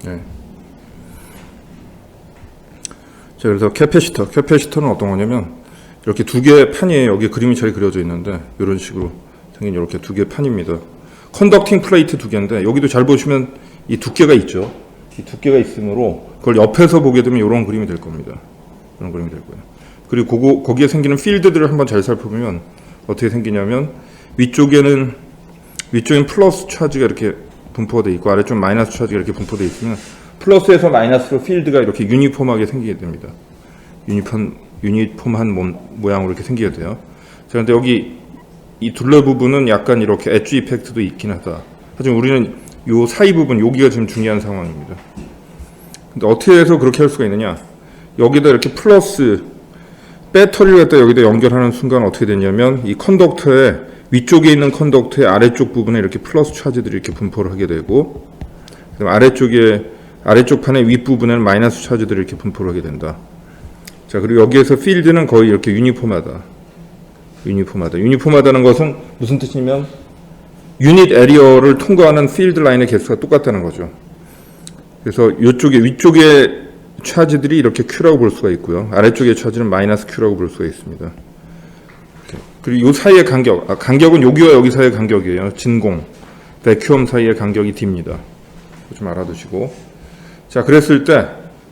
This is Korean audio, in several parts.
네. 자, 그래서 캐패시터는 어떤 거냐면 이렇게 두 개의 판이에요. 여기 그림이 잘 그려져 있는데 이런 식으로 생긴 이렇게 두 개의 판입니다. 컨덕팅 플레이트 두 개인데 여기도 잘 보시면 이 두께가 있죠. 이 두께가 있으므로 그걸 옆에서 보게 되면 이런 그림이 될 겁니다. 이런 그림이 될 거예요. 그리고 거기에 생기는 필드들을 한번 잘 살펴보면 어떻게 생기냐면 위쪽에는 플러스 차지가 이렇게 분포가 되어 있고 아래쪽 마이너스 차지가 이렇게 분포되어 있으면 플러스에서 마이너스로 필드가 이렇게 유니폼하게 생기게 됩니다. 유니폼한 모양으로 이렇게 생기게 돼요. 자, 근데 여기 이 둘레 부분은 약간 이렇게 엣지 이펙트도 있긴 하다. 하지만 우리는 요 사이 부분, 여기가 지금 중요한 상황입니다. 근데 어떻게 해서 그렇게 할 수가 있느냐? 여기다 이렇게 플러스 배터리를 갖다 여기다 연결하는 순간 어떻게 되냐면 이 컨덕터에 위쪽에 있는 컨덕터의 아래쪽 부분에 이렇게 플러스 차지들이 이렇게 분포를 하게 되고, 그다음 아래쪽 판의 윗부분에는 마이너스 차지들이 이렇게 분포를 하게 된다. 자, 그리고 여기에서 필드는 거의 이렇게 유니폼하다. 유니폼하다는 것은 무슨 뜻이냐면 유닛 에리어를 통과하는 필드 라인의 개수가 똑같다는 거죠. 그래서 위쪽에 차지들이 이렇게 Q라고 볼 수가 있고요. 아래쪽의 차지는 마이너스 Q라고 볼 수가 있습니다. 그리고 이 사이의 간격은 여기와 여기 사이의 간격이에요. 진공, 베큐엄 사이의 간격이 D입니다. 좀 알아두시고. 자, 그랬을 때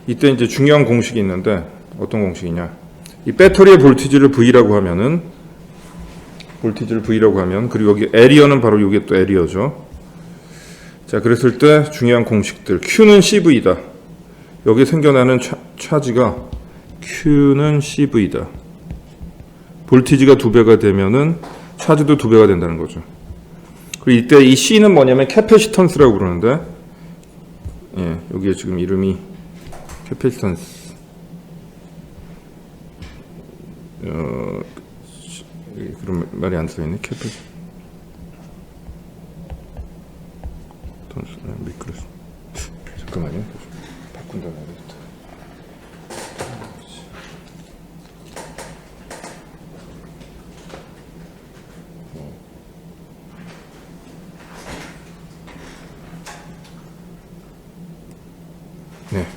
이때 이제 중요한 공식이 있는데 어떤 공식이냐? 이 배터리의 볼티지를 V라고 하면 그리고 여기 에리어는 바로 이게 또 에리어죠. 자, 그랬을 때 중요한 공식들 Q는 CV다. 여기 생겨나는 차지가 Q는 CV다. 볼티지가 2배가 되면은 차지도 2배가 된다는 거죠. 그리고 이때 이 C는 뭐냐면 캐패시턴스라고 부르는데, 예, 여기에 지금 이름이 캐패시턴스. 그런 말이 안 써있네. 캐패시턴스. 미끄러워. 잠깐만요. 바꾼다 말이었다. 네.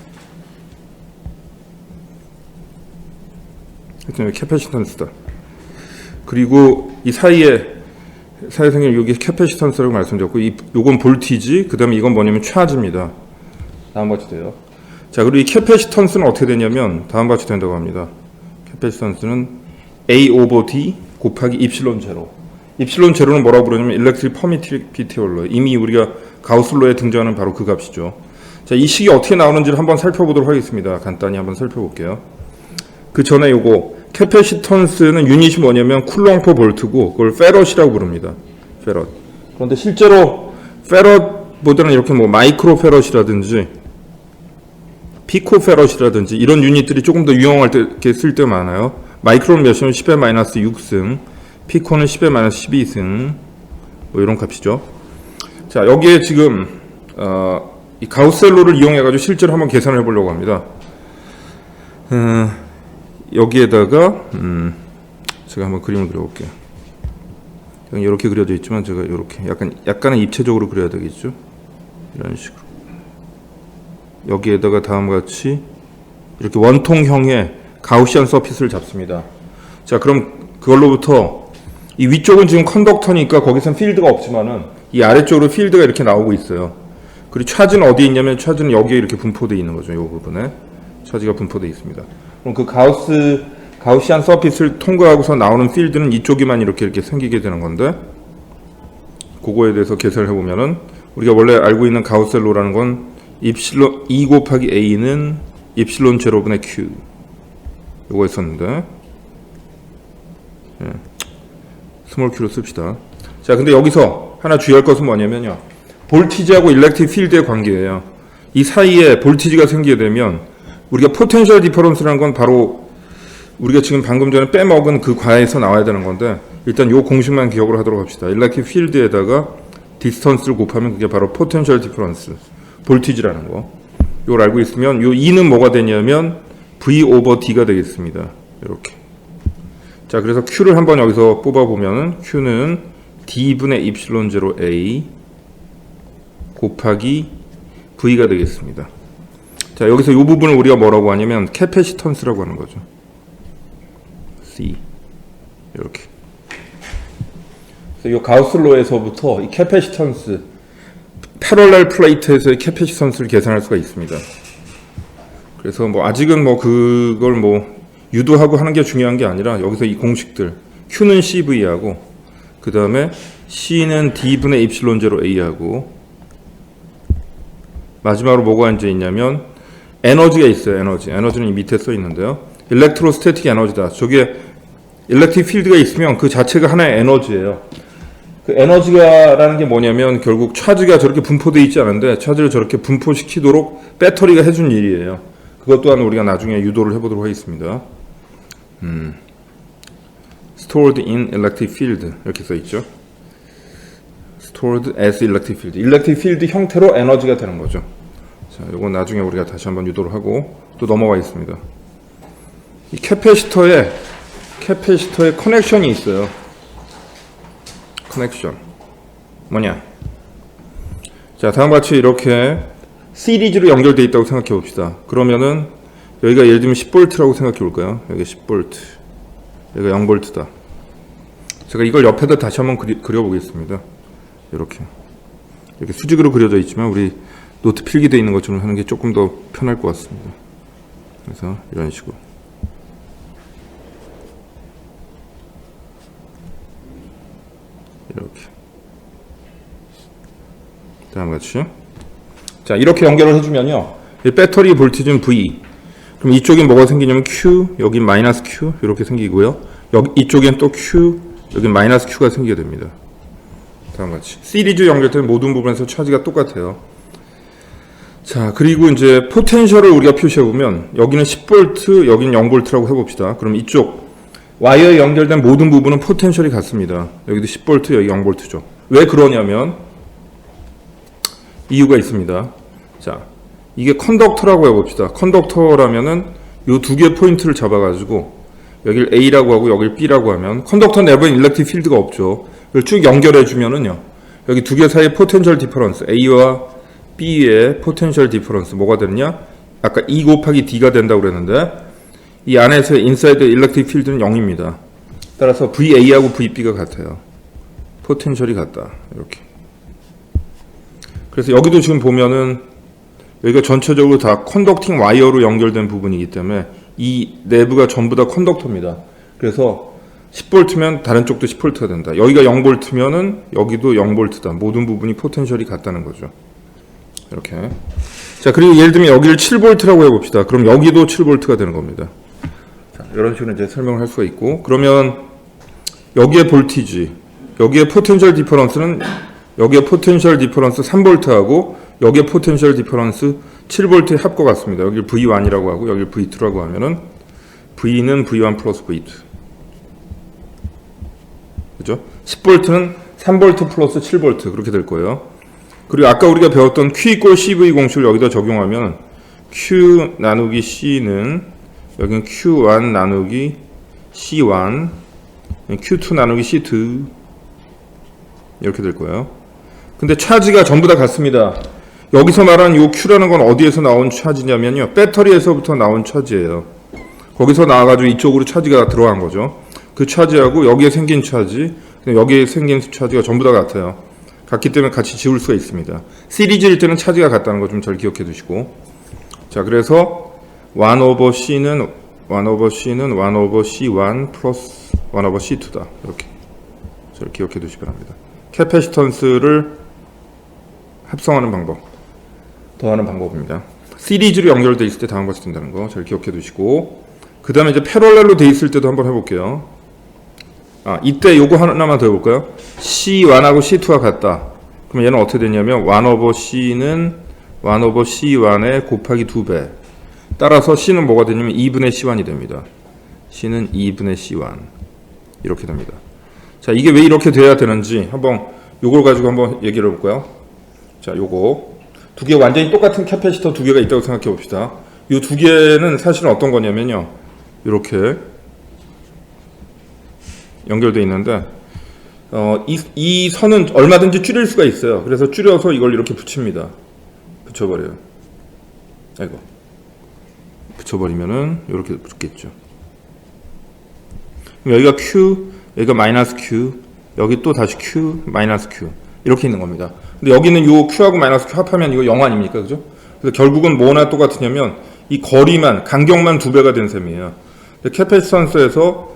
하여튼 캐패시턴스다. 그리고 이 사이에 생긴 여기 캐패시턴스라고 말씀드렸고, 요건 볼티지, 그 다음에 이건 뭐냐면 차지입니다. 다음같이 돼요. 자, 그리고 이 캐패시턴스는 어떻게 되냐면 다음같이 된다고 합니다. 캐패시턴스는 A 오버 D 곱하기 입실론 제로. 입실론 제로는 뭐라고 부르냐면 일렉트릭 퍼미티비티 로, 이미 우리가 가우스로에 등장하는 바로 그 값이죠. 자, 이 식이 어떻게 나오는지를 한번 살펴보도록 하겠습니다. 간단히 한번 살펴볼게요. 그 전에 요거 캐패시턴스는 유닛이 뭐냐면 쿨롱 퍼 볼트고 그걸 페럿이라고 부릅니다. 페럿. 그런데 실제로 페럿보다는 이렇게 뭐 마이크로 페럿이라든지 피코 페럿이라든지 이런 유닛들이 조금 더 유용할 때 쓸 때 많아요. 마이크로는 몇이면 10의 마이너스 6승, 피코는 10의 마이너스 12승, 뭐 이런 값이죠. 자, 여기에 지금 이 가우셀로를 이용해가지고 실제로 한번 계산을 해보려고 합니다. 여기에다가 제가 한번 그림을 그려볼게요. 이렇게 그려져 있지만 제가 이렇게 약간은 입체적으로 그려야 되겠죠. 이런 식으로. 여기에다가 다음과 같이 이렇게 원통형의 가우시안 서피스를 잡습니다. 자, 그럼 그걸로부터 이 위쪽은 지금 컨덕터니까 거기선 필드가 없지만은 이 아래쪽으로 필드가 이렇게 나오고 있어요. 그리고 차지는 어디에 있냐면 차지는 여기에 이렇게 분포되어 있는 거죠. 이 부분에 차지가 분포되어 있습니다. 그럼 그 가우시안 서피스를 통과하고서 나오는 필드는 이쪽에만 이렇게 생기게 되는 건데, 그거에 대해서 계산을 해보면은 우리가 원래 알고 있는 가우셀로라는 건 입실론 E 곱하기 A는 입실론 제로분의 Q 요거 했었는데, 예, 스몰 Q로 씁시다. 자, 근데 여기서 하나 주의할 것은 뭐냐면요, 볼티지하고 일렉트릭 필드의 관계예요. 이 사이에 볼티지가 생기게 되면 우리가 포텐셜 디퍼런스라는 건 바로 우리가 지금 방금 전에 빼먹은 그 과에서 나와야 되는 건데, 일단 요 공식만 기억을 하도록 합시다. 일렉트릭 필드에다가 디스턴스를 곱하면 그게 바로 포텐셜 디퍼런스, 볼티지라는 거. 이걸 알고 있으면 요 E는 뭐가 되냐면 V 오버 D가 되겠습니다. 이렇게. 자, 그래서 Q를 한번 여기서 뽑아보면 Q는 D분의 입실론 제로 A 곱하기 V가 되겠습니다. 자, 여기서 이 부분을 우리가 뭐라고 하냐면 캐패시턴스라고 하는 거죠. C 이렇게. 그래서 이 가우스로에서부터 이 캐패시턴스, 패럴렐 플레이트에서의 캐패시턴스를 계산할 수가 있습니다. 그래서 뭐 아직은 뭐 그걸 뭐 유도하고 하는 게 중요한 게 아니라 여기서 이 공식들 Q는 CV하고 그 다음에 C는 D분의 입실론 제로 A하고 마지막으로 뭐가 앉아 있냐면 에너지가 있어요. 에너지는 이 밑에 써 있는데요. 일렉트로스태틱 에너지다. 저게 일렉트릭 필드가 있으면 그 자체가 하나의 에너지예요. 그 에너지가라는 게 뭐냐면 결국 차지가 저렇게 분포되어 있지 않은데 차지를 저렇게 분포시키도록 배터리가 해준 일이에요. 그것 또한 우리가 나중에 유도를 해보도록 하겠습니다. Stored in electric field 이렇게 써 있죠. Stored as electric field. electric field 형태로 에너지가 되는 거죠. 자, 이건 나중에 우리가 다시 한번 유도를 하고 또 넘어가 있습니다. 이 캐패시터에 커넥션이 있어요. 커넥션 뭐냐? 자, 다음과 같이 이렇게 시리즈로 연결되어 있다고 생각해 봅시다. 그러면은 여기가 예를 들면 10V라고 생각해 볼까요? 여기 10V, 여기가 0V다. 제가 이걸 옆에다 다시 한번 그려보겠습니다. 이렇게 수직으로 그려져 있지만 우리 노트 필기되어 있는 것처럼 하는 게 조금 더 편할 것 같습니다. 그래서 이런 식으로 이렇게 다음과 같이 자, 이렇게 연결을 해주면요, 이 배터리 볼티지는 V, 그럼 이쪽엔 뭐가 생기냐면 Q, 여긴 마이너스 Q 이렇게 생기고요, 여기 이쪽엔 또 Q, 여긴 마이너스 Q가 생기게 됩니다. 다음과 같이 시리즈 연결된 모든 부분에서 차지가 똑같아요. 자, 그리고 이제 포텐셜을 우리가 표시해보면 여기는 10V, 여기는 0V라고 해봅시다. 그럼 이쪽 와이어에 연결된 모든 부분은 포텐셜이 같습니다. 여기도 10V, 여기 0V죠. 왜 그러냐면 이유가 있습니다. 자, 이게 컨덕터라고 해봅시다. 컨덕터라면은 요 두 개의 포인트를 잡아가지고 여길 A라고 하고 여길 B라고 하면 컨덕터 내부엔 일렉트릭 필드가 없죠. 이걸 쭉 연결해주면은요, 여기 두 개 사이의 포텐셜 디퍼런스, A와 B의 포텐셜 디퍼런스 뭐가 되느냐? 아까 E 곱하기 D가 된다고 그랬는데 이 안에서의 인사이드 일렉트릭 필드는 0입니다. 따라서 VA하고 VB가 같아요. 포텐셜이 같다. 이렇게. 그래서 여기도 지금 보면은 여기가 전체적으로 다 컨덕팅 와이어로 연결된 부분이기 때문에 이 내부가 전부 다 컨덕터입니다. 그래서 10V면 다른 쪽도 10V가 된다. 여기가 0V면은 여기도 0V다. 모든 부분이 포텐셜이 같다는 거죠. 이렇게. 자, 그리고 예를 들면 여기를 7V라고 해봅시다. 그럼 여기도 7V가 되는 겁니다. 자, 이런 식으로 이제 설명을 할 수가 있고, 그러면 여기에 볼티지, 여기에 포텐셜 디퍼런스는 여기에 포텐셜 디퍼런스 3V하고 여기에 포텐셜 디퍼런스 7V의 합과 같습니다. 여기를 V1이라고 하고 여기를 V2라고 하면은 V는 V1 플러스 V2. 그죠? 10V는 3V 플러스 7V 그렇게 될 거예요. 그리고 아까 우리가 배웠던 Q 이꼴 CV 공식을 여기다 적용하면 Q 나누기 C는 여기는 Q1 나누기 C1, Q2 나누기 C2 이렇게 될 거예요. 근데 차지가 전부 다 같습니다. 여기서 말하는 이 Q라는 건 어디에서 나온 차지냐면요, 배터리에서부터 나온 차지예요. 거기서 나와가지고 이쪽으로 차지가 들어간 거죠. 그 차지하고 여기에 생긴 차지, 여기에 생긴 차지가 전부 다 같아요. 같기 때문에 같이 지울 수가 있습니다. 시리즈일 때는 차지가 같다는 거 좀 잘 기억해 두시고. 자, 그래서 1 over C는 1 over C1 플러스 1 over C2다. 이렇게 잘 기억해 두시기 바랍니다. 캐패시턴스를 합성하는 방법, 더하는 방법입니다. 시리즈로 연결되어 있을 때 다음과 같이 된다는 거 잘 기억해 두시고, 그 다음에 이제 패럴렐로 되어 있을 때도 한번 해볼게요. 아, 이때 요거 하나만 더 해볼까요? C1하고 C2가 같다. 그럼 얘는 어떻게 되냐면 1 over C는 1 over C1에 곱하기 2배. 따라서 C는 뭐가 되냐면 2분의 C1이 됩니다. C는 2분의 C1 이렇게 됩니다. 자, 이게 왜 이렇게 돼야 되는지 한번 요걸 가지고 한번 얘기를 해볼까요? 자, 요거 두 개 완전히 똑같은 캐패시터 두 개가 있다고 생각해 봅시다. 요 두 개는 사실은 어떤 거냐면요, 이렇게 연결되어 있는데 이 선은 얼마든지 줄일 수가 있어요. 그래서 줄여서 이걸 이렇게 붙입니다. 붙여버려요. 아이고. 붙여버리면은 이렇게 붙겠죠. 그럼 여기가 Q, 여기가 마이너스 Q, 여기 또 다시 Q, 마이너스 Q 이렇게 있는 겁니다. 근데 여기는 요 Q하고 마이너스 Q 합하면 이거 0 아닙니까? 그죠? 그래서 결국은 뭐나 똑같으냐면 이 거리만, 간격만 2배가 된 셈이에요. 캐패시턴스에서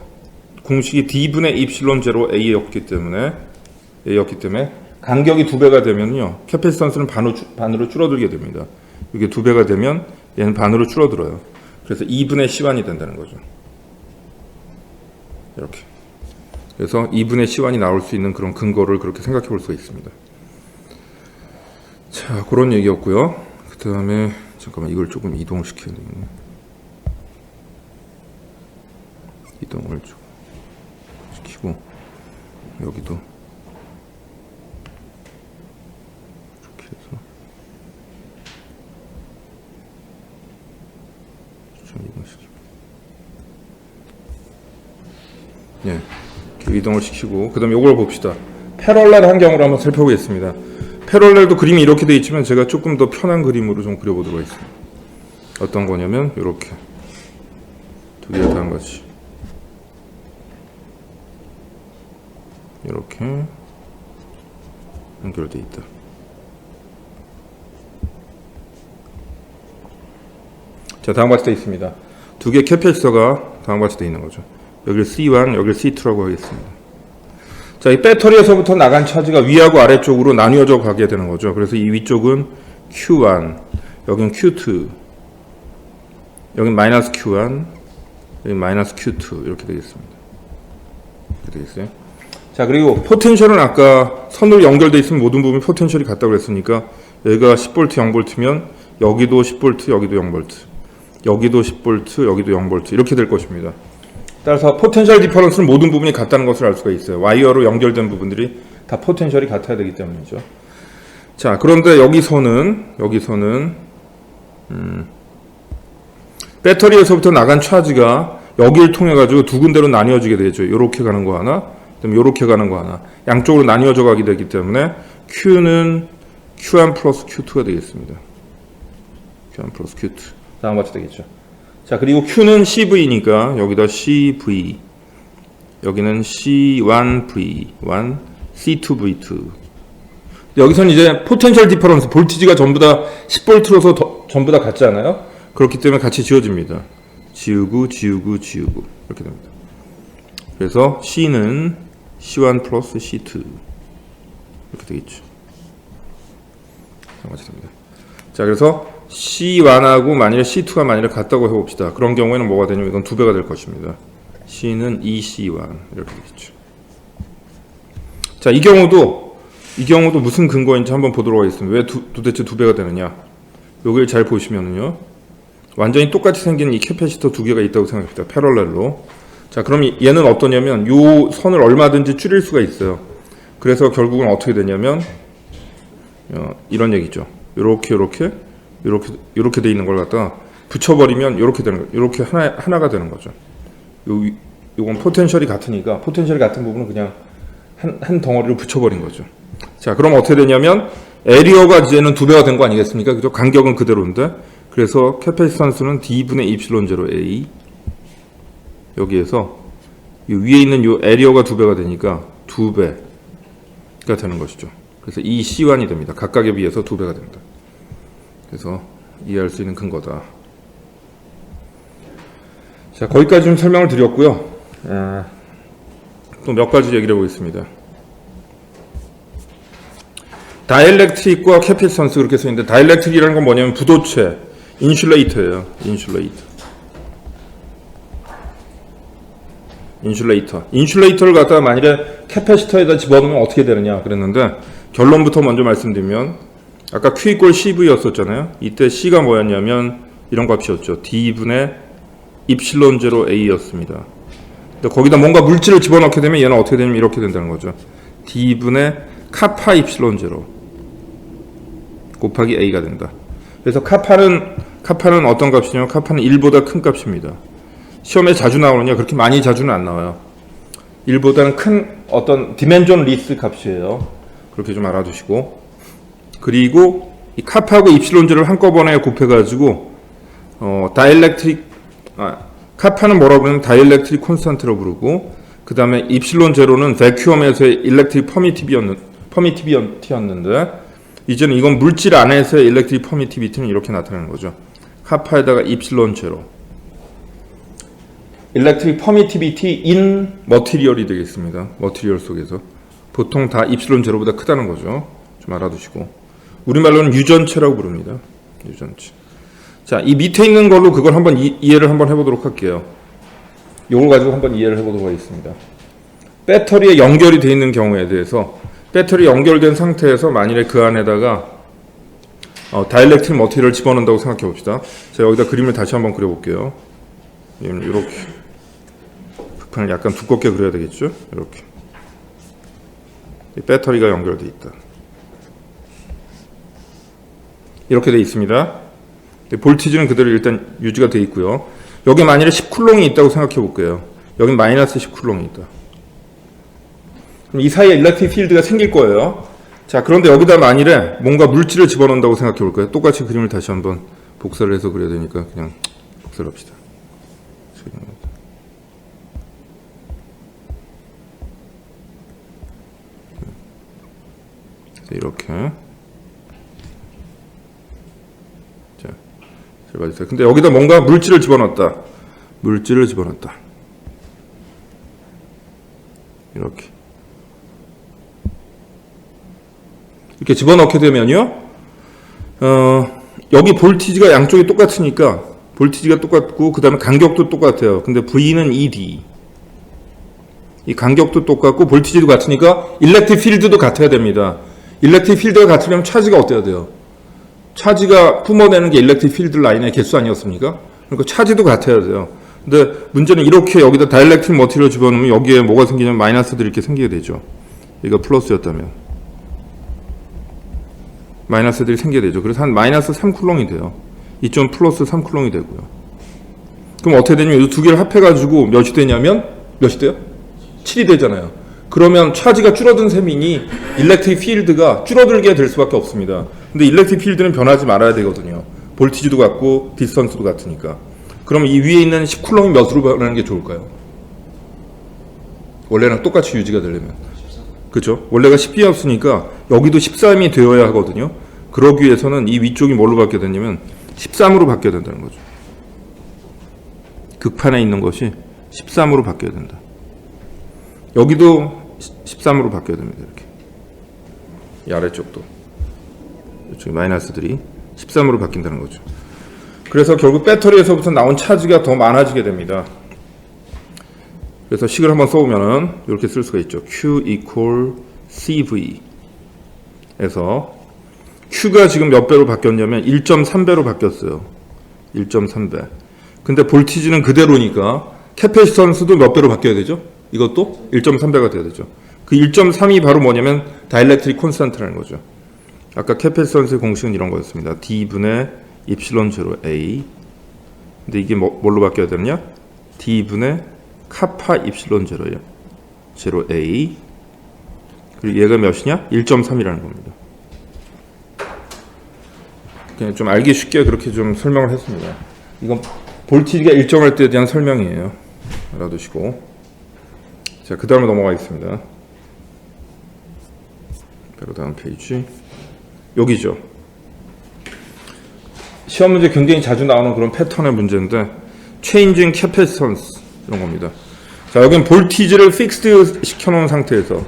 공식이 D분의 입실론 제로 A였기 때문에 간격이 2배가 되면요. 캐패시턴스는 반으로 줄어들게 됩니다. 이게 2배가 되면 얘는 반으로 줄어들어요. 그래서 2분의 C1이 된다는 거죠. 이렇게. 그래서 2분의 C1이 나올 수 있는 그런 근거를 그렇게 생각해 볼 수가 있습니다. 자, 그런 얘기였고요. 그 다음에 잠깐만 이걸 조금 이동을 시켜야 되겠네. 이동을 좀 시키고 여기도 이렇게 해서 좀 이동시키고 예, 이렇게 이동을 시키고 그 다음에 이걸 봅시다. 패럴렐 환경으로 한번 살펴보겠습니다. 패럴렐도 그림이 이렇게 되어 있지만 제가 조금 더 편한 그림으로 좀 그려보도록 하겠습니다. 어떤 거냐면 이렇게 두 개가 다른 거지. 이렇게 연결되어 있다. 자, 다음과 같이 되어 있습니다. 두 개의 캐패시터가 다음과 같이 되어 있는 거죠. 여기를 C1, 여기를 C2라고 하겠습니다. 자, 이 배터리에서부터 나간 차지가 위하고 아래쪽으로 나뉘어져 가게 되는 거죠. 그래서 이 위쪽은 Q1, 여기는 Q2, 여기는 마이너스 Q1, 여기는 마이너스 Q2 이렇게 되겠습니다. 이렇게 되겠어요. 자, 그리고 포텐셜은 아까 선으로 연결되어 있으면 모든 부분이 포텐셜이 같다고 그랬으니까 여기가 10V, 0V면 여기도 10V, 여기도 0V, 여기도 10V, 여기도 0V 이렇게 될 것입니다. 따라서 포텐셜 디퍼런스는 모든 부분이 같다는 것을 알 수가 있어요. 와이어로 연결된 부분들이 다 포텐셜이 같아야 되기 때문이죠. 자, 그런데 여기서는 배터리에서부터 나간 차지가 여기를 통해 가지고 두 군데로 나뉘어지게 되죠. 이렇게 가는 거 하나, 그다음에 이렇게 가는 거 하나, 양쪽으로 나뉘어져 가게 되기 때문에 Q는 Q1 플러스 Q2가 되겠습니다. Q1 플러스 Q2 다음과 같이 되겠죠. 자, 그리고 Q는 CV니까 여기다 CV, 여기는 C1V1, C2V2. 여기서는 이제 포텐셜 디퍼런스, 볼티지가 전부 다 10V로서 전부 다 같지 않아요? 그렇기 때문에 같이 지워집니다. 지우고 이렇게 됩니다. 그래서 C는 C1 플러스 C2 이렇게 되겠죠. 같이 됩니다. 자, 그래서 C1하고 만일에 C2가 만일에 같다고 해봅시다. 그런 경우에는 뭐가 되냐면 이건 2배가 될 것입니다. C는 2C1 이렇게 되겠죠. 자, 이 경우도 무슨 근거인지 한번 보도록 하겠습니다. 왜 도대체 2배가 되느냐? 여기를 잘 보시면은요, 완전히 똑같이 생긴 이 캐패시터 두 개가 있다고 생각합니다. 패럴렐로. 자, 그럼 얘는 어떠냐면 요 선을 얼마든지 줄일 수가 있어요. 그래서 결국은 어떻게 되냐면 이런 얘기죠. 이렇게 돼 있는 걸 갖다가 붙여버리면 이렇게 되는 거예요. 이렇게 하나가 되는 거죠. 요건 포텐셜이 같으니까 포텐셜이 같은 부분은 그냥 한 덩어리로 붙여버린 거죠. 자, 그럼 어떻게 되냐면 에리어가 이제는 2배가 된 거 아니겠습니까? 그죠? 간격은 그대로인데 그래서 캐패시턴스는 D분의 입실론 제로 A 여기에서 이 위에 있는 요 에리어가 2배가 되니까 2배가 되는 것이죠. 그래서 이 C1이 됩니다. 각각에 비해서 2배가 됩니다. 그래서 이해할 수 있는 근거다. 자, 거기까지 좀 설명을 드렸고요. 또 몇 가지 얘기를 해보겠습니다. 다이엘렉트릭과 캐패시턴스 그렇게 써있는데 다이엘렉트릭이라는 건 뭐냐면 부도체, 인슐레이터예요. 인슐레이터를 갖다가 만일에 캐패시터에다 집어넣으면 어떻게 되느냐 그랬는데 결론부터 먼저 말씀드리면 아까 Q 이퀄 CV였었잖아요. 이때 C가 뭐였냐면 이런 값이었죠. D분의 입실론 제로 A였습니다. 근데 거기다 뭔가 물질을 집어넣게 되면 얘는 어떻게 되냐면 이렇게 된다는 거죠. D분의 카파 입실론 제로 곱하기 A가 된다. 그래서 카파는 어떤 값이냐면 카파는 1보다 큰 값입니다. 시험에 자주 나오느냐? 그렇게 많이 자주는 안 나와요. 1보다는 큰 어떤 디멘전 리스 값이에요. 그렇게 좀 알아두시고. 그리고 이 카파하고 입실론제를 한꺼번에 곱해가지고 카파는 뭐라고 부르면 다이엘렉트릭 콘스탄트라고 부르고, 그 다음에 입실론 제로는 베큐엄에서의 일렉트릭 퍼미티비티였는데 이제는 이건 물질 안에서의 일렉트릭 퍼미티비티는 이렇게 나타나는 거죠. 카파에다가 입실론 제로. 일렉트릭 퍼미티비티 인 머티리얼이 되겠습니다. 머티리얼 속에서 보통 다 입실론 제로보다 크다는 거죠. 좀 알아두시고, 우리말로는 유전체라고 부릅니다. 유전체. 자, 이 밑에 있는 걸로 그걸 한번 이해를 한번 해보도록 할게요. 이걸 가지고 한번 이해를 해보도록 하겠습니다. 배터리에 연결이 되어 있는 경우에 대해서, 배터리 연결된 상태에서 만일에 그 안에다가 다이엘렉트릭 머티리얼을 집어넣는다고 생각해 봅시다. 제가 여기다 그림을 다시 한번 그려볼게요. 이렇게 극판을 약간 두껍게 그려야 되겠죠? 이렇게 배터리가 연결되어 있다. 이렇게 되어 있습니다. 볼티지는 그대로 일단 유지가 되어 있고요. 여기 만일에 10쿨롱이 있다고 생각해 볼게요. 여긴 마이너스 10쿨롱이 있다. 그럼 이 사이에 일렉트릭 필드가 생길 거예요. 자, 그런데 여기다 만일에 뭔가 물질을 집어넣는다고 생각해 볼까요? 똑같이 그림을 다시 한번 복사를 해서 그려야 되니까 그냥 복사를 합시다. 이렇게. 자, 잘 봐주세요. 근데 여기다 뭔가 물질을 집어넣었다. 물질을 집어넣었다. 이렇게 집어넣게 되면요, 여기 볼티지가 양쪽이 똑같으니까, 볼티지가 똑같고 그 다음에 간격도 똑같아요. 근데 V는 ED, 이 간격도 똑같고 볼티지도 같으니까 일렉트릭 필드도 같아야 됩니다. 일렉트릭 필드가 같으려면 차지가 어때야 돼요? 차지가 뿜어내는 게 일렉트릭 필드 라인의 개수 아니었습니까? 그러니까 차지도 같아야 돼요. 근데 문제는 이렇게 여기다 다이엘렉트릭 머티리얼 집어넣으면 여기에 뭐가 생기냐면 마이너스들이 이렇게 생기게 되죠. 여기가 플러스였다면 마이너스들이 생기게 되죠. 그래서 한 마이너스 3쿨롱이 돼요. 이점 플러스 3쿨롱이 되고요. 그럼 어떻게 되냐면 이 두 개를 합해가지고 몇이 되냐면 몇이 돼요? 7이 되잖아요. 그러면 차지가 줄어든 셈이니 일렉트릭 필드가 줄어들게 될 수밖에 없습니다. 근데 일렉트릭 필드는 변하지 말아야 되거든요. 볼티지도 같고 디스턴스도 같으니까. 그럼 이 위에 있는 10쿨롱이 몇으로 변하는 게 좋을까요? 원래랑 똑같이 유지가 되려면. 그죠? 원래가 10이었으니까 여기도 13이 되어야 하거든요. 그러기 위해서는 이 위쪽이 뭘로 바뀌어야 되냐면 13으로 바뀌어야 된다는 거죠. 극판에 있는 것이 13으로 바뀌어야 된다. 여기도 13으로 바뀌어야 됩니다. 이렇게. 이 아래쪽도. 이쪽에 마이너스들이 13으로 바뀐다는 거죠. 그래서 결국 배터리에서부터 나온 차지가 더 많아지게 됩니다. 그래서 식을 한번 써보면은 이렇게 쓸 수가 있죠. Q equal CV 에서 Q가 지금 몇 배로 바뀌었냐면 1.3배로 바뀌었어요. 1.3배. 근데 볼티지는 그대로니까 캐패시턴스도 몇 배로 바뀌어야 되죠? 이것도 1.3배가 돼야 되죠. 그 1.3이 바로 뭐냐면 다이엘렉트릭 콘스탄트라는 거죠. 아까 캐패시턴스의 공식은 이런 거였습니다. D분의 입실론 제로 A. 근데 이게 뭘로 바뀌어야 되느냐? D분의 카파 입실론 제로예요. 제로 A. 그리고 얘가 몇이냐? 1.3이라는 겁니다. 그냥 좀 알기 쉽게 그렇게 좀 설명을 했습니다. 이건 볼티지가 일정할 때에 대한 설명이에요. 알아두시고. 자, 그 다음에 넘어가겠습니다. 바로 다음 페이지. 여기죠. 시험 문제 굉장히 자주 나오는 그런 패턴의 문제인데, changing capacitance 이런 겁니다. 자, 여기는 볼티지를 픽스드 시켜놓은 상태에서,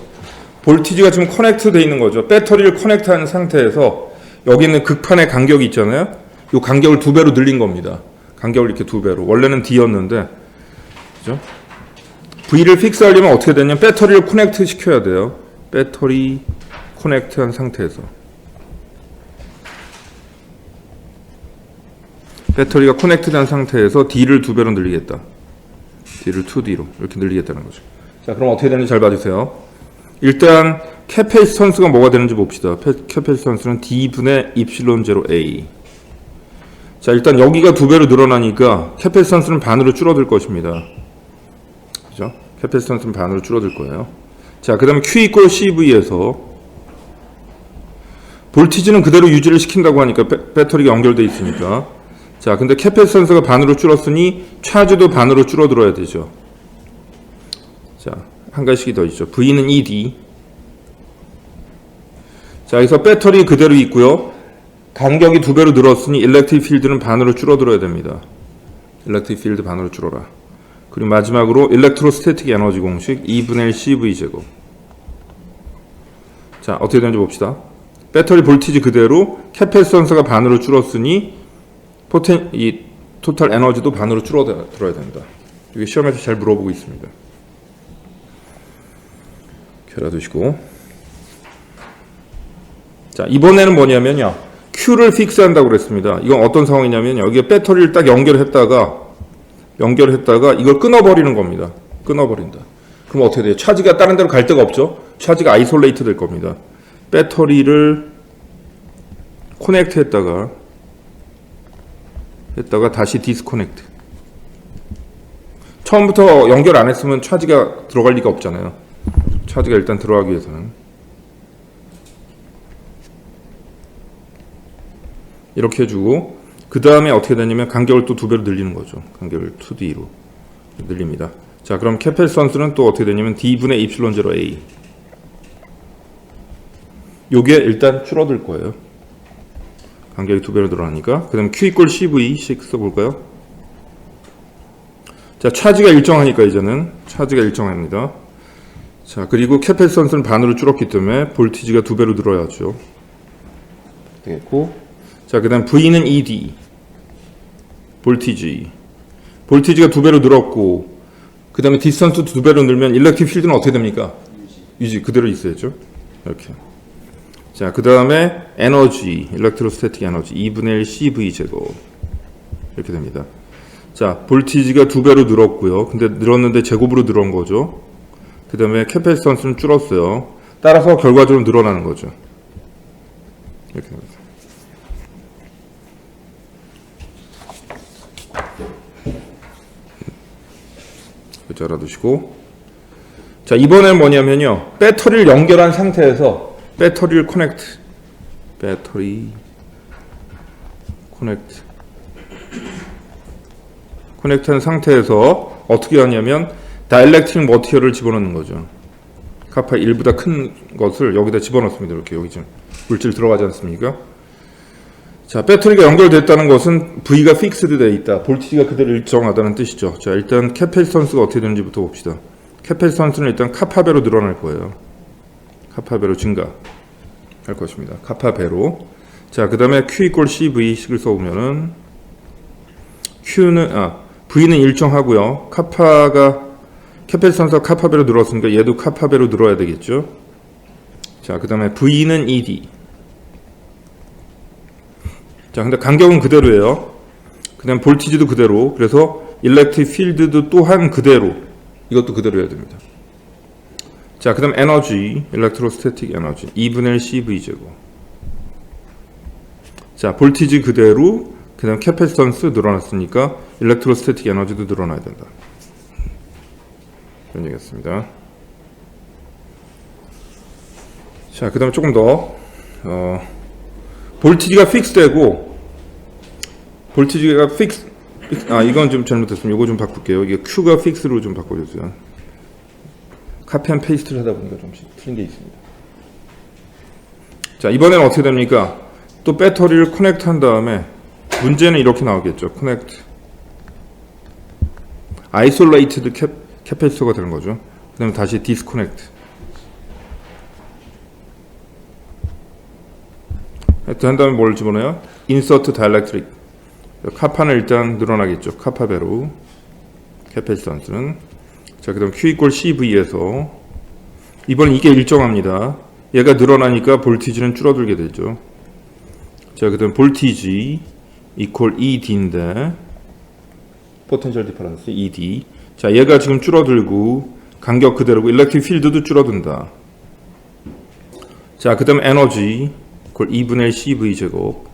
볼티지가 지금 커넥트 되어 있는 거죠. 배터리를 커넥트한 상태에서 여기 있는 극판의 간격이 있잖아요. 이 간격을 2배로 늘린 겁니다. 간격을 이렇게 2배로. 원래는 D였는데, 그죠? V를 픽스하려면 어떻게 되냐면 배터리를 커넥트 시켜야 돼요. 배터리 커넥트한 상태에서. 배터리가 커넥트된 상태에서 D를 2배로 늘리겠다. D를 2D로 이렇게 늘리겠다는 거죠. 자, 그럼 어떻게 되는지 잘 봐주세요. 일단 캐패시턴스가 뭐가 되는지 봅시다. 캐패시턴스는 D분의 입실론 제로 A. 자, 일단 여기가 2배로 늘어나니까 캐패시턴스는 반으로 줄어들 것입니다. 그죠? 캐패시턴스는 반으로 줄어들 거예요. 자, 그 다음에 Q equal CV에서 볼티지는 그대로 유지를 시킨다고 하니까 배터리가 연결되어 있으니까. 자, 근데 캐패시턴스가 반으로 줄었으니 차지도 반으로 줄어들어야 되죠. 자, 한 가지씩 더 있죠. V는 ED. 자, 여기서 배터리 그대로 있고요. 간격이 2배로 늘었으니 일렉트릭 필드는 반으로 줄어들어야 됩니다. 일렉트릭 필드 반으로 줄어라. 그리고 마지막으로 일렉트로스태틱 에너지 공식 2분의 1 CV 제곱. 자, 어떻게 되는지 봅시다. 배터리 볼티지 그대로 캐패시턴스가 반으로 줄었으니 이 토탈 에너지도 반으로 줄어들어야 됩니다. 이게 시험에서 잘 물어보고 있습니다. 이렇게 알아두시고. 자, 이번에는 뭐냐면요. Q를 픽스한다고 그랬습니다. 이건 어떤 상황이냐면 여기에 배터리를 딱 연결했다가 이걸 끊어버리는 겁니다. 끊어버린다. 그럼 어떻게 돼요? 차지가 다른 데로 갈 데가 없죠? 차지가 아이솔레이트 될 겁니다. 배터리를 코넥트 했다가 다시 디스코넥트. 처음부터 연결 안 했으면 차지가 들어갈 리가 없잖아요. 차지가 일단 들어가기 위해서는 이렇게 해주고, 그 다음에 어떻게 되냐면 간격을 또 2배로 늘리는 거죠. 간격을 2D로 늘립니다. 자, 그럼 캐패시턴스는 또 어떻게 되냐면 D분의 입실론 제로 A. 요게 일단 줄어들 거예요. 간격이 2배로 늘어나니까. 그 다음 Q 이퀄 CV 써볼까요? 자, 차지가 일정하니까 이제는 차지가 일정합니다. 자, 그리고 캐패시턴스는 반으로 줄었기 때문에 볼티지가 2배로 늘어야죠. 되겠고. 자, 그 다음 V는 ED. 볼티지가 2배로 늘었고, 그 다음에 디스턴스 2배로 늘면 일렉트릭 필드는 어떻게 됩니까? 유지 그대로 있어야죠. 이렇게. 자, 그 다음에 에너지, 일렉트로스태틱 에너지 2분의 1 CV 제곱. 이렇게 됩니다. 자, 볼티지가 2배로 늘었고요. 근데 늘었는데 제곱으로 늘어난 거죠. 그 다음에 캐패시턴스는 줄었어요. 따라서 결과적으로 늘어나는 거죠. 이렇게 됩니다. 그렇게 알아두시고. 자, 이번엔 뭐냐면요. 배터리를 연결한 상태에서 배터리를 커넥트한 상태에서 어떻게 하냐면 다이렉트릭 머티리얼을 집어넣는 거죠. 카파 1보다 큰 것을 여기다 집어넣습니다. 이렇게 여기 지금 물질 들어가지 않습니까? 자, 배터리가 연결됐다는 것은 V가 픽스드 되어 있다. 볼티지가 그대로 일정하다는 뜻이죠. 자, 일단 캐패시턴스가 어떻게 되는지부터 봅시다. 캐패시턴스는 일단 카파배로 늘어날 거예요. 카파배로 증가할 것입니다. 카파배로. 자, 그 다음에 Q 이퀄 CV식을 써보면은 V는 일정하고요. 캐패시턴스가 카파배로 늘었으니까 얘도 카파배로 늘어야 되겠죠. 자, 그 다음에 V는 ED. 자, 근데 간격은 그대로예요. 그 다음 볼티지도 그대로. 그래서 일렉트릭 필드도 또한 그대로. 이것도 그대로 해야 됩니다. 자, 그 다음 에너지, 일렉트로스태틱 에너지 2분의 1 CV 제곱. 자, 볼티지 그대로. 그 다음 캐패시턴스 늘어났으니까 일렉트로스태틱 에너지도 늘어나야 된다. 이런 얘기였습니다. 자, 그 다음에 조금 더 볼티지가 픽스되고, 이건 좀 잘못됐습니다. 이거 좀 바꿀게요. 이게 Q가 픽스로 좀 바꿔주세요. 카피 앤 페이스트를 하다 보니까 좀 틀린 게 있습니다. 자, 이번에는 어떻게 됩니까? 또 배터리를 커넥트 한 다음에 문제는 이렇게 나오겠죠. 커넥트 아이솔레이티드 캐패시터가 되는 거죠. 그 다음에 다시 디스코넥트. 한 다음에 뭘 집어넣어요? 인서트 다이렉트릭. 카파는 일단 늘어나겠죠. 카파배로. 캐패시턴스는. 자, 그 다음 Q 이퀄 CV에서 이번엔 이게 일정합니다. 얘가 늘어나니까 볼티지는 줄어들게 되죠. 자, 그 다음 볼티지 이퀄 ED인데 포텐셜 디퍼런스 ED. 자, 얘가 지금 줄어들고 간격 그대로고 일렉트릭 필드도 줄어든다. 자, 그 다음 에너지 2분의 1 CV 제곱.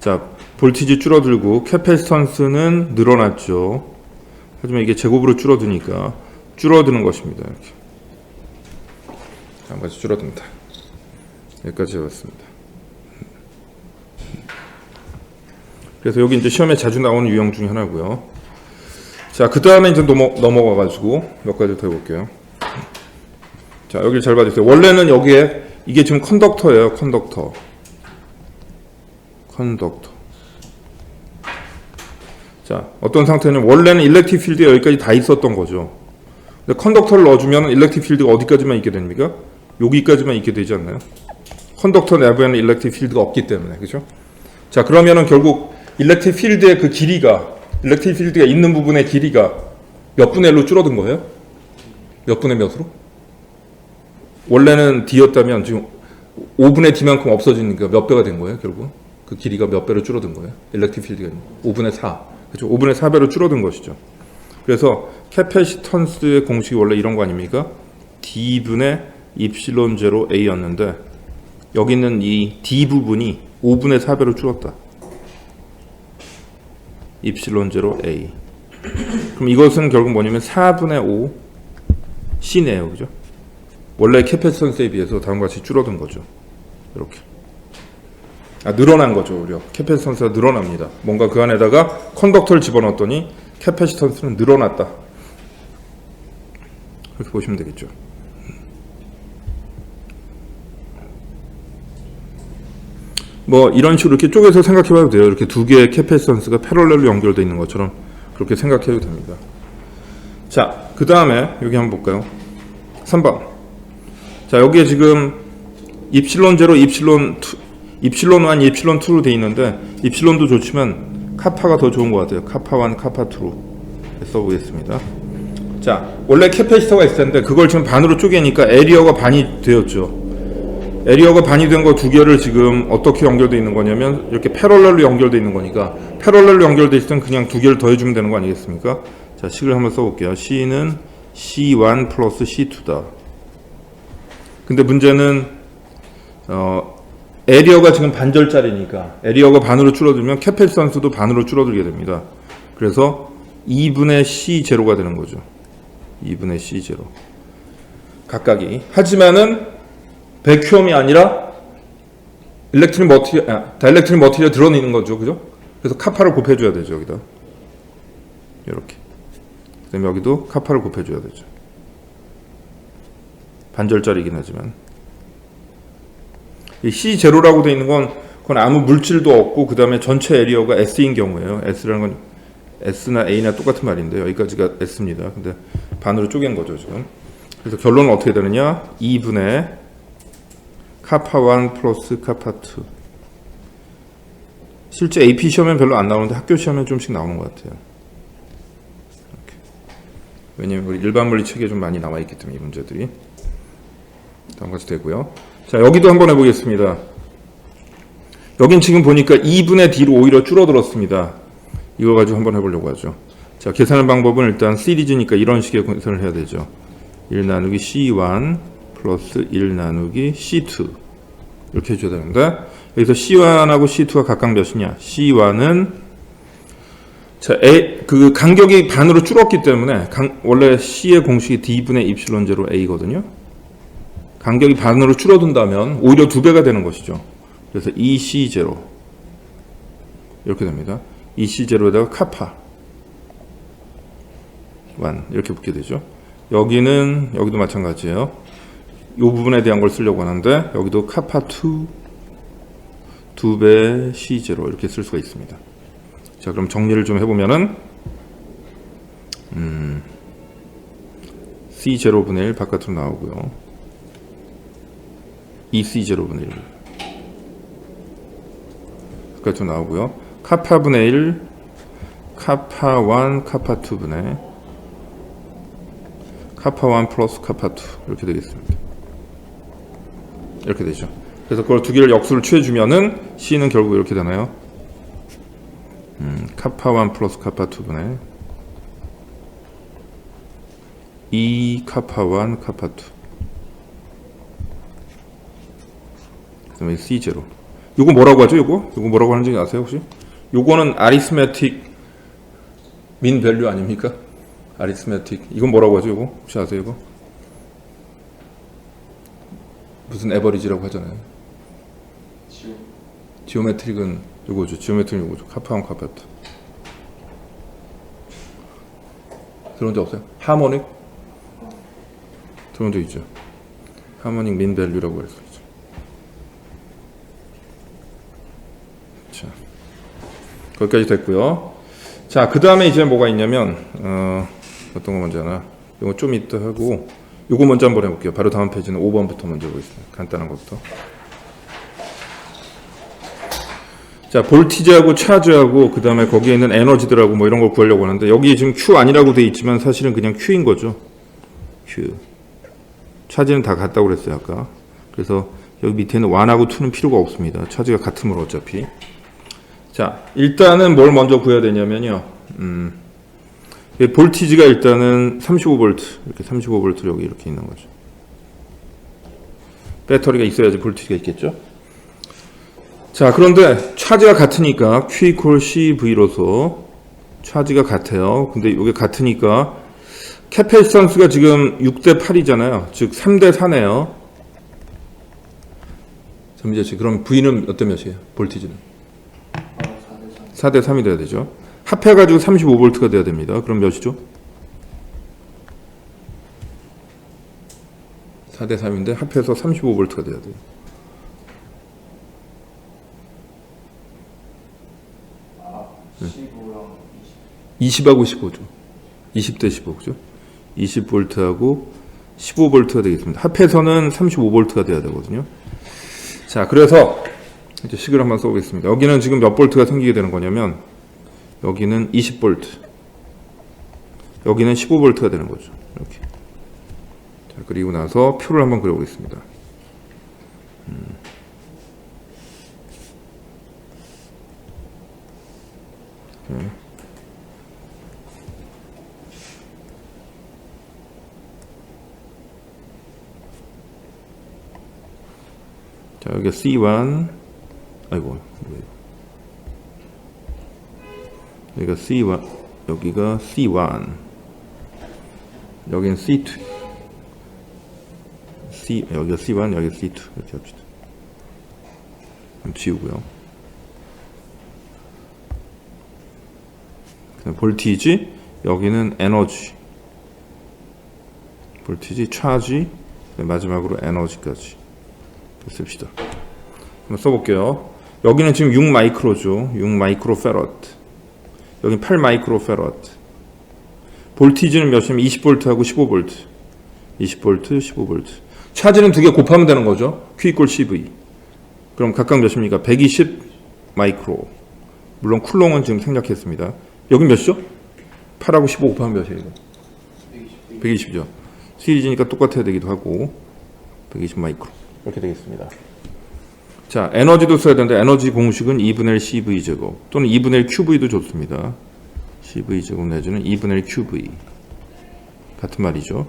자, 볼티지 줄어들고 캐패시턴스는 늘어났죠. 하지만 이게 제곱으로 줄어드니까 줄어드는 것입니다. 이렇게 한 가지 줄어든다. 여기까지 해봤습니다. 그래서 여기 이제 시험에 자주 나오는 유형 중에 하나고요. 자, 그 다음에 이제 넘어가가지고 몇 가지 더 해볼게요. 자, 여기 잘 봐주세요. 원래는 여기에 이게 지금 컨덕터예요. 컨덕터. 자, 어떤 상태는 원래는 일렉트릭 필드가 여기까지 다 있었던 거죠. 근데 컨덕터를 넣어주면 일렉트릭 필드가 어디까지만 있게 됩니까? 여기까지만 있게 되지 않나요? 컨덕터 내부에는 일렉트릭 필드가 없기 때문에, 그죠? 자, 그러면은 결국 일렉트릭 필드의 그 길이가, 일렉트릭 필드가 있는 부분의 길이가 몇 분의 1로 줄어든 거예요? 몇 분의 몇으로? 원래는 D였다면 지금 5분의 D만큼 없어지니까 몇 배가 된 거예요, 결국? 그 길이가 몇 배로 줄어든 거예요? 일렉트릭 필드가 5분의 4. 그렇죠? 5분의 4배로 줄어든 것이죠. 그래서 캐패시턴스의 공식이 원래 이런 거 아닙니까? D분의 입실론 제로 A였는데 여기 있는 이 D 부분이 5분의 4배로 줄었다. 입실론 제로 A. 그럼 이것은 결국 뭐냐면 4분의 5 C네요. 그죠? 원래 캐패시턴스에 비해서 다음과 같이 줄어든 거죠. 이렇게. 늘어난 거죠. 오히려 캐패시턴스가 늘어납니다. 뭔가 그 안에다가 컨덕터를 집어넣었더니 캐패시턴스는 늘어났다. 그렇게 보시면 되겠죠. 뭐 이런 식으로 이렇게 쪼개서 생각해봐도 돼요. 이렇게 두 개의 캐패시턴스가 패럴렐로 연결되어 있는 것처럼 그렇게 생각해도 됩니다. 자, 그 다음에 여기 한번 볼까요? 3번. 자, 여기에 지금 입실론 제로, 입실론 1, 입실론 2로 되어 있는데 입실론도 좋지만 카파가 더 좋은 것 같아요. 카파 1, 카파 2로 써보겠습니다. 자, 원래 캐패시터가 있을 텐데 그걸 지금 반으로 쪼개니까 에리어가 반이 되었죠. 에리어가 반이 된 거 두 개를 지금 어떻게 연결되어 있는 거냐면 이렇게 패럴렐로 연결되어 있는 거니까 패럴렐로 연결되어 있을 땐 그냥 두 개를 더해주면 되는 거 아니겠습니까? 자, 식을 한번 써볼게요. C는 C1 플러스 C2다. 근데 문제는 에리어가 지금 반절짜리니까 에리어가 반으로 줄어들면 캐패시턴스도 반으로 줄어들게 됩니다. 그래서 2분의 C0가 되는 거죠. 2분의 C0 각각이. 하지만은 백큐엄이 아니라 다일렉트릭 머티리얼 들어있는 거죠. 그죠? 그래서 카파를 곱해줘야 되죠. 여기다 이렇게. 그 다음에 여기도 카파를 곱해줘야 되죠. 반절짜리긴 하지만 이 C0라고 되어 있는 건 그건 아무 물질도 없고 그 다음에 전체 에리어가 S인 경우에요. S라는 건 S나 A나 똑같은 말인데 여기까지가 S입니다. 근데 반으로 쪼갠 거죠 지금. 그래서 결론은 어떻게 되느냐? 2분의 카파 1 플러스 카파 2. 실제 AP 시험엔 별로 안 나오는데 학교 시험엔 좀씩 나오는 것 같아요. 이렇게. 왜냐면 우리 일반 물리 책에 좀 많이 나와 있기 때문에 이 문제들이. 다음 같이 되고요. 자, 여기도 한번 해보겠습니다. 여긴 지금 보니까 2분의 D로 오히려 줄어들었습니다. 이거 가지고 한번 해보려고 하죠. 자, 계산하는 방법은 일단 시리즈니까 이런 식의 계산을 해야 되죠. 1 나누기 C1 플러스 1 나누기 C2 이렇게 해줘야 되는데 여기서 C1하고 C2가 각각 몇이냐? C1은 자, 그 간격이 반으로 줄었기 때문에 원래 C의 공식이 D분의 입실론 제로 A거든요. 간격이 반으로 줄어든다면 오히려 2배가 되는 것이죠. 그래서 2C0 이렇게 됩니다. 2C0에다가 카파 1 이렇게 붙게 되죠. 여기도 마찬가지예요. 이 부분에 대한 걸 쓰려고 하는데 여기도 카파 2배 C0 이렇게 쓸 수가 있습니다. 자, 그럼 정리를 좀 해보면은 C0분의 1 바깥으로 나오고요. 2C0분의 1 바깥으로 나오고요. 카파분의 1 카파 1 카파 2분의 카파 1 플러스 카파 2 이렇게 되겠습니다. 이렇게 되죠. 그래서 그걸 두 개를 역수를 취해주면은 C는 결국 이렇게 되나요? 카파 1 플러스 카파 2분의 2 카파 1 카파 2 그 다음에 C0 요거 뭐라고 하죠? 요거 뭐라고 하는지 아세요 혹시? 요거는 아리스메틱 민 밸류 아닙니까? 아리스메틱 이건 뭐라고 하죠? 요거 혹시 아세요? 이거 무슨 에버리지라고 하잖아요. 지오메트릭은 요거죠. 지오메트릭은 요거죠. 카파온 카파트. 들어본 적 없어요? 하모닉? 들어본 적 있죠. 하모닉 민 밸류라고 했었죠. 자, 거기까지 됐고요. 자, 그 다음에 이제 뭐가 있냐면 어떤 거 먼저 하나? 이거 좀 이따 하고 요거 먼저 한번 해볼게요. 바로 다음 페이지는 5번부터 먼저 보겠습니다. 간단한 것부터. 자, 볼티지하고 차지하고 그 다음에 거기에 있는 에너지들하고 뭐 이런 걸 구하려고 하는데 여기 지금 Q 아니라고 돼 있지만 사실은 그냥 Q인 거죠. Q. 차지는 다 같다고 그랬어요 아까. 그래서 여기 밑에는 1하고 2는 필요가 없습니다. 차지가 같으므로 어차피. 자, 일단은 뭘 먼저 구해야 되냐면요. 볼티지가 일단은 35V 이렇게 35V 여기 이렇게 있는 거죠. 배터리가 있어야지 볼티지가 있겠죠. 자, 그런데 차지가 같으니까 Q equal CV로서 차지가 같아요. 근데 이게 같으니까 캐패시턴스가 지금 6대 8이잖아요. 즉 3대 4네요. 잠시만요. 그럼 V는 어떤 몇이에요? 볼티지는? 4대 3이 돼야 되죠. 합해가지고 35V가 돼야 됩니다. 그럼 몇이죠? 4대 3인데 합해서 35V가 돼야 돼요. 20하고 15죠. 20대 15, 그죠? 20V하고 15V가 되겠습니다. 합해서는 35V가 돼야 되거든요. 자, 그래서 이제 식을 한번 써보겠습니다. 여기는 지금 몇 볼트가 생기게 되는 거냐면 여기는 20V, 여기는 15V가 되는 거죠. 이렇게. 자, 그리고 나서 표를 한번 그려보겠습니다. 자, 여기가 C1, 아이고, 여기가 C1, 여기가 C1, 여기는 C2, 여기가 C1, 여기가 C2, 이렇게 합시다. 지우고요. 볼티지, 여기는 에너지, 볼티지, 차지, 마지막으로 에너지까지 씁시다. 한번 써볼게요. 여기는 지금 6 마이크로죠. 6 마이크로 페럿. 여기 8 마이크로 페럿. 볼티지는 몇이냐면 20V하고 15V. 20V, 15V. 차지는 두 개 곱하면 되는 거죠. Q equal CV. 그럼 각각 몇입니까? 120 마이크로. 물론 쿨롱은 지금 생략했습니다. 여긴 몇이죠? 8하고 15 곱하면 몇이에요? 120이죠. 시리즈니까 똑같아야 되기도 하고 120 마이크로. 이렇게 되겠습니다. 자, 에너지도 써야 되는데 에너지 공식은 2분의 1 CV 제곱 또는 2분의 1 QV도 좋습니다. CV 제곱 내지는 2분의 1 QV 같은 말이죠.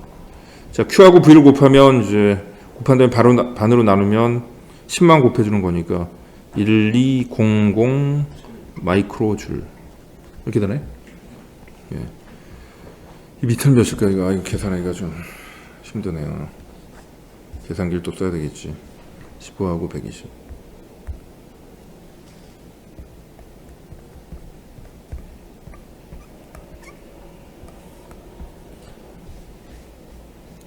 자, Q하고 V를 곱하면 이제 곱한 다음에 바로 반으로 나누면 10만 곱해주는 거니까 1200 마이크로줄 이렇게 되네. 예. 이 밑은 몇일까 이거? 이거 계산하기가 좀 힘드네요. 계산기를 또 써야 되겠지. 15하고 120.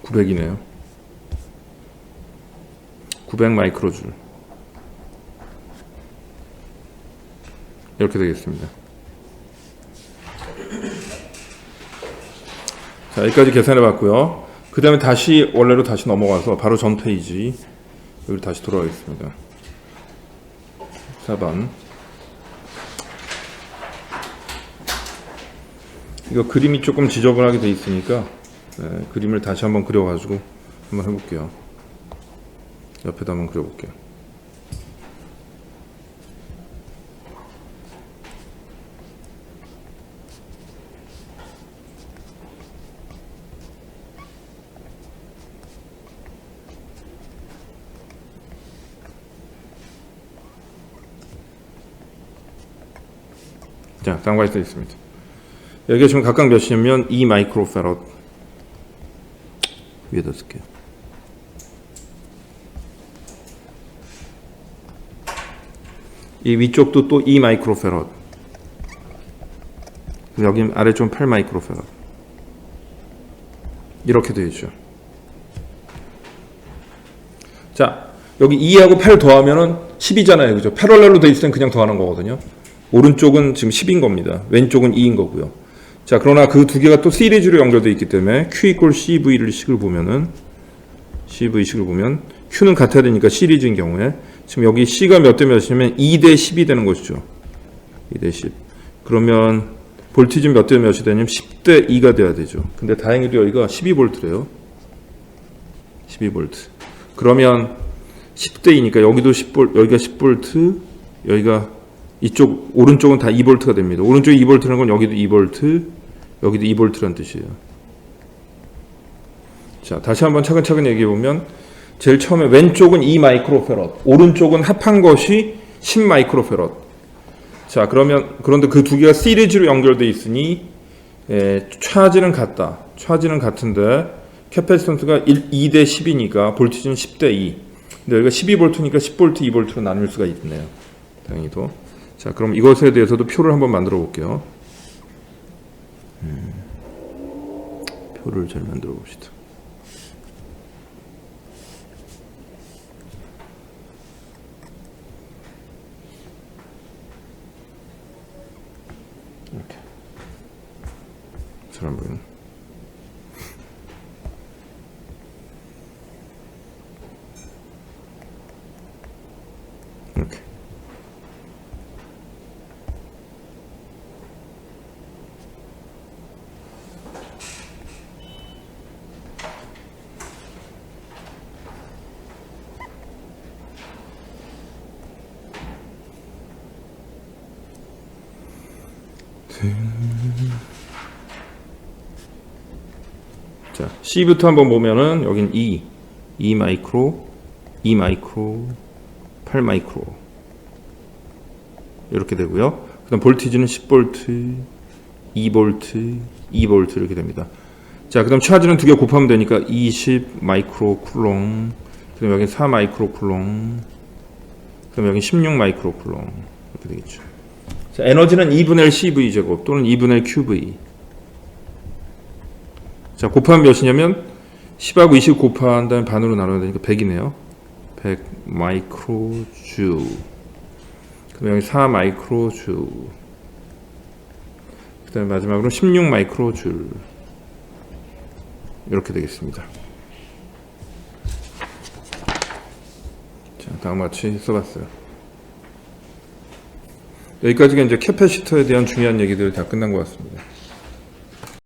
(900이네요) 900 마이크로줄 이렇게 되겠습니다. 자, 여기까지 계산해 봤고요. 그 다음에 다시 원래로 다시 넘어가서 바로 전 페이지 여기로 다시 돌아가겠습니다. 4번. 이거 그림이 조금 지저분하게 돼 있으니까 그림을 다시 한번 그려가지고 한번 해볼게요. 옆에다 한번 그려볼게요. 자, 다음과 같이 있습니다. 여기가 지금 각각 몇이냐면 2 마이크로 페럿 위에다 쓸게요. 이 위쪽도 또 2 마이크로페럿. 여기 아래쪽 8 마이크로페럿. 이렇게 되어 있죠. 자, 여기 2하고 8 더하면은 10이잖아요. 그죠? 패럴렐로 돼 있을 땐 그냥 더하는 거거든요. 오른쪽은 지금 10인 겁니다. 왼쪽은 2인 거고요. 자, 그러나 그 두 개가 또 시리즈로 연결되어 있기 때문에 Q 이퀄 CV식을 보면은 CV식을 보면 Q는 같아야 되니까 시리즈인 경우에 지금 여기 C가 몇 대 몇이냐면 2대 10이 되는 것이죠. 2대 10. 그러면 볼티지는 몇 대 몇이 되냐면 10대 2가 돼야 되죠. 근데 다행히도 여기가 12V래요. 12V. 그러면 10대 2니까 여기도 10V, 여기가 10V, 여기가 이쪽 오른쪽은 다 2V가 됩니다. 오른쪽이 2V라는 건 여기도 2V, 여기도 2V라는 뜻이에요. 자, 다시 한번 차근차근 얘기해 보면 제일 처음에 왼쪽은 2 마이크로페럿, 오른쪽은 합한 것이 10 마이크로페럿. 자, 그런데 그 두 개가 시리즈로 연결되어 있으니 차지는 같다. 차지는 같은데 캐패시턴스가 2대 10이니까 볼티지는 10대 2. 근데 여기가 12V니까 10V, 2V로 나눌 수가 있네요. 다행히도. 자, 그럼 이것에 대해서도 표를 한번 만들어 볼게요. 표를 잘 만들어 봅시다. 이렇게. 잘 안 보이네. 이렇게. 자, C부터 한번 보면은 여긴 2 마이크로, 2 마이크로, 8 마이크로 이렇게 되고요. 그다음 볼티지는 10V, 2V, 2V 이렇게 됩니다. 자, 그다음 차지는 두 개 곱하면 되니까 20 마이크로 쿨롱, 그다음 여기 4 마이크로 쿨롱, 그다음 여기 16 마이크로 쿨롱 이렇게 되겠죠. 자, 에너지는 2분의 1 CV 제곱 또는 2분의 1 QV. 자, 곱하면 몇이냐면 10하고 20 곱한 다음에 반으로 나눠야 되니까 100이네요. 100 마이크로 주. 그다음에 여기 4 마이크로 주. 그다음에 마지막으로 16 마이크로 줄. 이렇게 되겠습니다. 자, 다음 같이 써봤어요. 여기까지가 이제 캐패시터에 대한 중요한 얘기들이 다 끝난 것 같습니다.